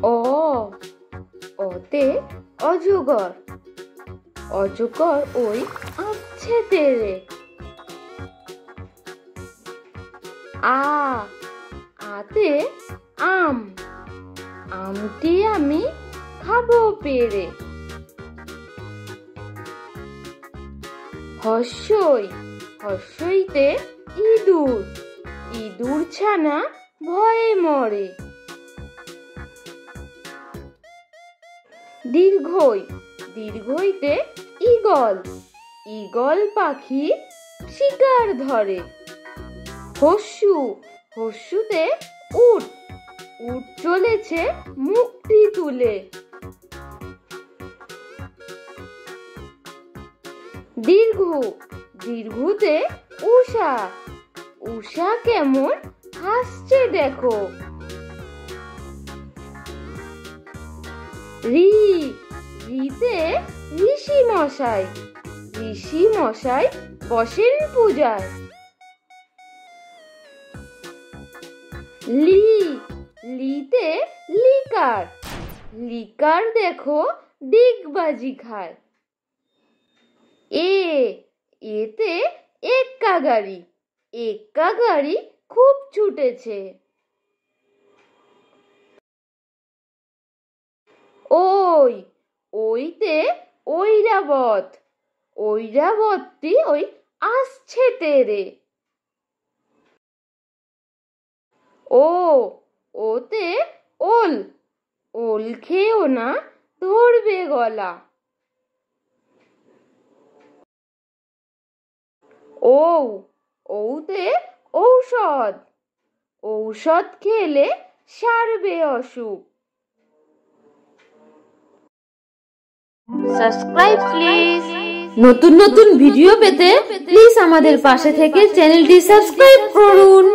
অ অতে অজগর, অজগর ওই আসছে তেরে। আতে আম, আমটি আমি খাবো পেরে। হর্ষই, হর্ষইতে ইঁদুর, ইঁদুর ছানা ভয়ে মরে। দীর্ঘই, দীর্ঘইতে ঈগল, ঈগল পাখি শিকার ধরে। হর্ষু, হর্ষুতে উট, উট চলেছে মুখটি তুলে। দীর্ঘ, দীর্ঘতে উষা, উষা কেমন হাসছে দেখো। রি, রিতে ঋষি মশাই, ঋষি মশাই বসেন পূজায়। লি, লিতে লিকার, লিকার দেখো ডিগবাজি খায়। এতে এক্কা গাড়ি, এক্কা গাড়ি খুব ছুটেছে। ওই, ওইতে ঐরাবত, ঐরাবতটি ওই আসছে তেরে। ওতে ওল, ওল খেয়েও না ধরবে গলা। ওতে ঔষধ, ঔষধ খেলে সারবে অসুখ। Subscribe please. নতুন নতুন ভিডিও পেতে প্লিজ আমাদের পাশে থেকে চ্যানেলটি সাবস্ক্রাইব করুন।